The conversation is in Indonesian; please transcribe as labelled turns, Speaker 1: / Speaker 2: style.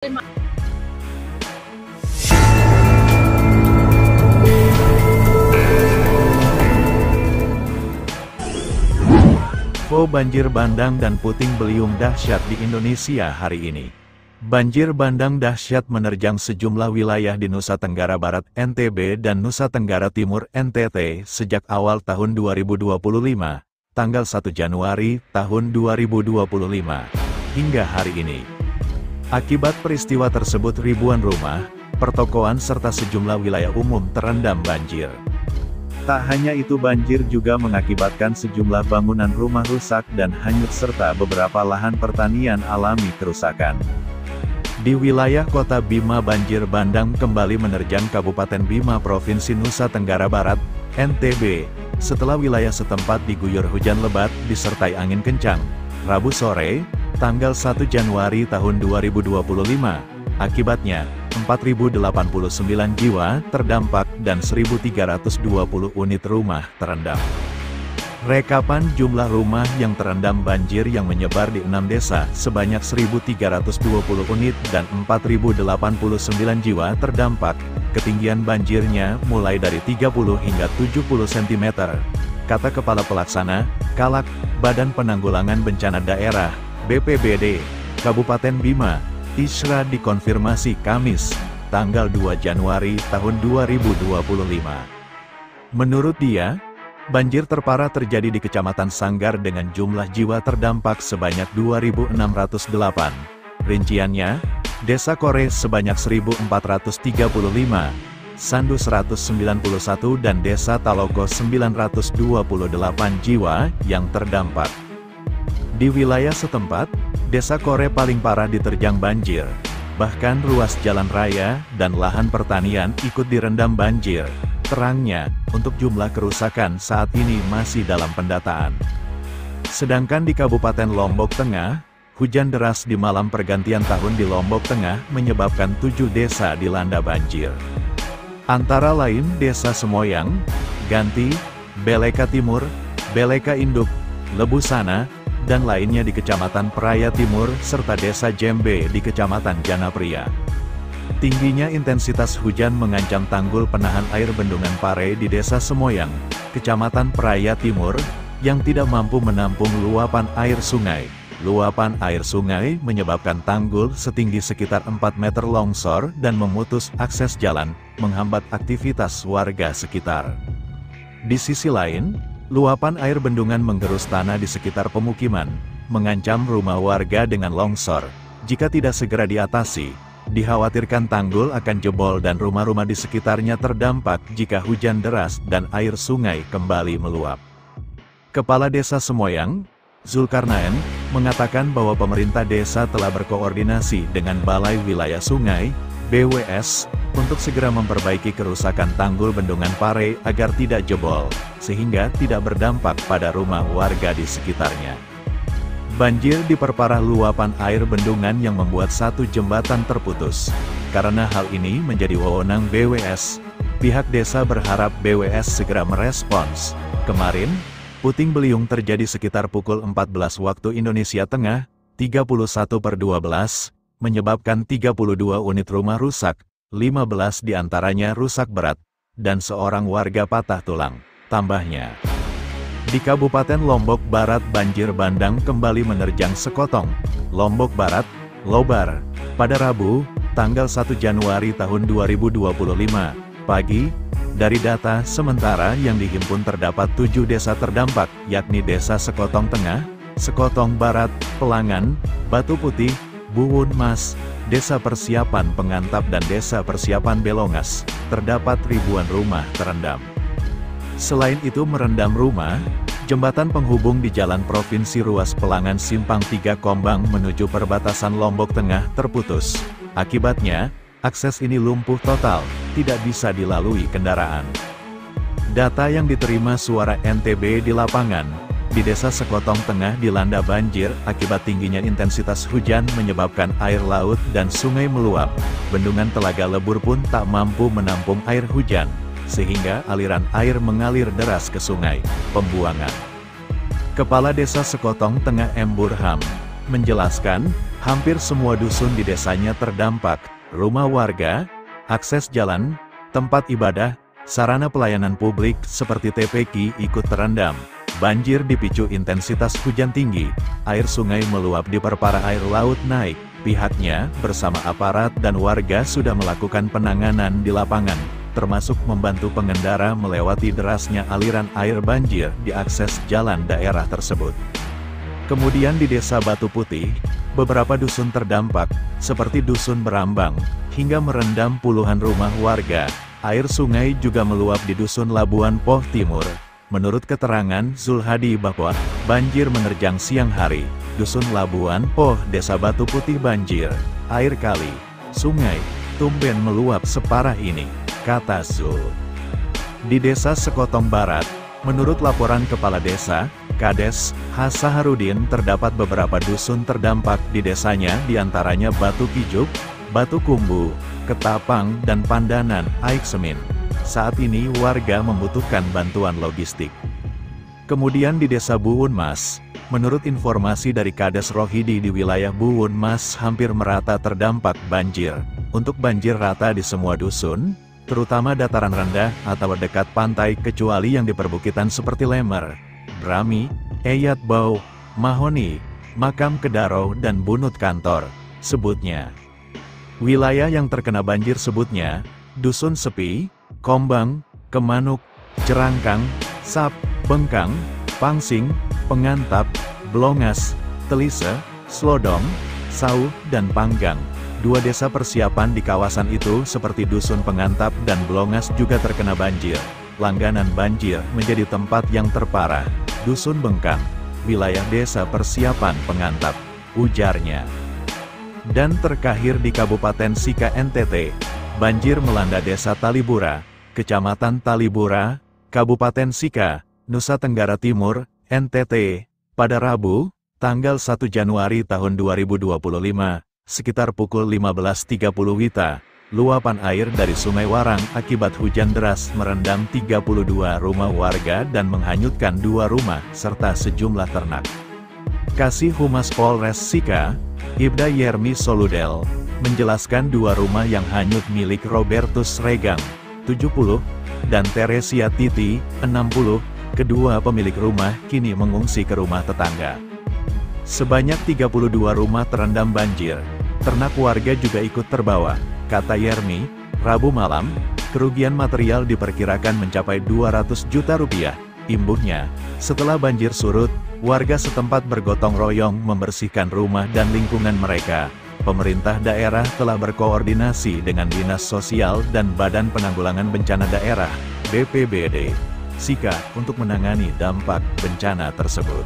Speaker 1: Banjir bandang dan puting beliung dahsyat di Indonesia hari ini. Banjir bandang dahsyat menerjang sejumlah wilayah di Nusa Tenggara Barat (NTB) dan Nusa Tenggara Timur (NTT) sejak awal tahun 2025, tanggal 1 Januari tahun 2025, hingga hari ini. Akibat peristiwa tersebut ribuan rumah, pertokoan serta sejumlah wilayah umum terendam banjir. Tak hanya itu, banjir juga mengakibatkan sejumlah bangunan rumah rusak dan hanyut serta beberapa lahan pertanian alami kerusakan. Di wilayah kota Bima, banjir bandang kembali menerjang Kabupaten Bima, Provinsi Nusa Tenggara Barat, NTB, setelah wilayah setempat diguyur hujan lebat disertai angin kencang, Rabu sore, tanggal 1 Januari tahun 2025. Akibatnya, 4.089 jiwa terdampak dan 1.320 unit rumah terendam. Rekapan jumlah rumah yang terendam banjir yang menyebar di 6 desa sebanyak 1.320 unit dan 4.089 jiwa terdampak. Ketinggian banjirnya mulai dari 30 hingga 70 cm. Kata Kepala Pelaksana, Kalak, Badan Penanggulangan Bencana Daerah, BPBD, Kabupaten Bima, Isra, dikonfirmasi Kamis, tanggal 2 Januari tahun 2025. Menurut dia, banjir terparah terjadi di Kecamatan Sanggar dengan jumlah jiwa terdampak sebanyak 2.608. Rinciannya, Desa Kore sebanyak 1.435, Sandu 191 dan Desa Taloko 928 jiwa yang terdampak. Di wilayah setempat, Desa Kore paling parah diterjang banjir. Bahkan ruas jalan raya dan lahan pertanian ikut direndam banjir. Terangnya, untuk jumlah kerusakan saat ini masih dalam pendataan. Sedangkan di Kabupaten Lombok Tengah, hujan deras di malam pergantian tahun di Lombok Tengah menyebabkan 7 desa dilanda banjir. Antara lain Desa Semoyang, Ganti, Beleka Timur, Beleka Induk, Lebusana, dan lainnya di Kecamatan Peraya Timur, serta Desa Jembe di Kecamatan Janapria. Tingginya intensitas hujan mengancam tanggul penahan air Bendungan Pare di Desa Semoyang, Kecamatan Peraya Timur, yang tidak mampu menampung luapan air sungai. Luapan air sungai menyebabkan tanggul setinggi sekitar 4 meter longsor dan memutus akses jalan, menghambat aktivitas warga sekitar. Di sisi lain, luapan air bendungan menggerus tanah di sekitar pemukiman, mengancam rumah warga dengan longsor. Jika tidak segera diatasi, dikhawatirkan tanggul akan jebol dan rumah-rumah di sekitarnya terdampak jika hujan deras dan air sungai kembali meluap. Kepala Desa Semoyang, Zulkarnaen, mengatakan bahwa pemerintah desa telah berkoordinasi dengan Balai Wilayah Sungai, BWS, untuk segera memperbaiki kerusakan tanggul Bendungan Pare agar tidak jebol, sehingga tidak berdampak pada rumah warga di sekitarnya. Banjir diperparah luapan air bendungan yang membuat satu jembatan terputus. Karena hal ini menjadi wewenang BWS, pihak desa berharap BWS segera merespons. Kemarin, puting beliung terjadi sekitar pukul 14 waktu Indonesia Tengah, 31/12, menyebabkan 32 unit rumah rusak, 15 diantaranya rusak berat, dan seorang warga patah tulang. Tambahnya, di Kabupaten Lombok Barat banjir bandang kembali menerjang Sekotong, Lombok Barat, Lobar, pada Rabu, tanggal 1 Januari tahun 2025, pagi. Dari data sementara yang dihimpun terdapat 7 desa terdampak, yakni Desa Sekotong Tengah, Sekotong Barat, Pelangan, Batu Putih, Buwun Mas, Desa Persiapan Pengantap dan Desa Persiapan Belongas. Terdapat ribuan rumah terendam. Selain itu merendam rumah, jembatan penghubung di Jalan Provinsi Ruas Pelangan Simpang 3 Kombang menuju perbatasan Lombok Tengah terputus. Akibatnya, akses ini lumpuh total, tidak bisa dilalui kendaraan. Data yang diterima Suara NTB di lapangan, di Desa Sekotong Tengah dilanda banjir akibat tingginya intensitas hujan menyebabkan air laut dan sungai meluap. Bendungan Telaga Lebur pun tak mampu menampung air hujan, sehingga aliran air mengalir deras ke sungai pembuangan. Kepala Desa Sekotong Tengah M. Burham menjelaskan, Hampir semua dusun di desanya terdampak, rumah warga, akses jalan, tempat ibadah, sarana pelayanan publik seperti TPQ ikut terendam. Banjir dipicu intensitas hujan tinggi, air sungai meluap diperparah air laut naik. Pihaknya, bersama aparat dan warga sudah melakukan penanganan di lapangan, termasuk membantu pengendara melewati derasnya aliran air banjir di akses jalan daerah tersebut. Kemudian di Desa Batu Putih, beberapa dusun terdampak, seperti Dusun Berambang, hingga merendam puluhan rumah warga. Air sungai juga meluap di Dusun Labuan Poh Timur. Menurut keterangan Zulhadi bahwa banjir menerjang siang hari, Dusun Labuan Poh, Desa Batu Putih banjir, air kali, sungai, tumben meluap separah ini, kata Zul. Di Desa Sekotong Barat, menurut laporan Kepala Desa, Kades, Hasaharudin, terdapat beberapa dusun terdampak di desanya diantaranya Batu Kijuk, Batu Kumbu, Ketapang, dan Pandanan, Aiksemin. Saat ini warga membutuhkan bantuan logistik. Kemudian di Desa Buun Mas, menurut informasi dari Kades Rohidi di wilayah Buun Mas hampir merata terdampak banjir. Untuk banjir rata di semua dusun, terutama dataran rendah atau dekat pantai kecuali yang di perbukitan seperti Lemer, Brami, Eyat Bau, Mahoni, Makam Kedaro, dan Bunut Kantor, sebutnya. Wilayah yang terkena banjir sebutnya, Dusun Sepi, Kombang, Kemanuk, Cerangkang, Sap, Bengkang, Pangsing, Pengantap, Blongas, Telise, Slodong, Sau, dan Panggang. Dua desa persiapan di kawasan itu seperti Dusun Pengantap dan Blongas juga terkena banjir. Langganan banjir menjadi tempat yang terparah, Dusun Bengkang, wilayah desa persiapan Pengantap, ujarnya. Dan terkahir di Kabupaten Sika NTT, banjir melanda Desa Talibura, Kecamatan Talibura, Kabupaten Sika, Nusa Tenggara Timur, NTT, pada Rabu, tanggal 1 Januari tahun 2025, sekitar pukul 15.30 WITA, luapan air dari Sungai Warang akibat hujan deras merendam 32 rumah warga dan menghanyutkan 2 rumah, serta sejumlah ternak. Kasih Humas Polres Sika, Ibda Yermi Soludel, menjelaskan 2 rumah yang hanyut milik Robertus Regang, 70, dan Teresia Titi, 60, kedua pemilik rumah kini mengungsi ke rumah tetangga. Sebanyak 32 rumah terendam banjir, ternak warga juga ikut terbawa, kata Yermi. Rabu malam, kerugian material diperkirakan mencapai 200 juta rupiah. Imbuhnya, setelah banjir surut, warga setempat bergotong royong membersihkan rumah dan lingkungan mereka. Pemerintah daerah telah berkoordinasi dengan Dinas Sosial dan Badan Penanggulangan Bencana Daerah, BPBD, Sika, untuk menangani dampak bencana tersebut.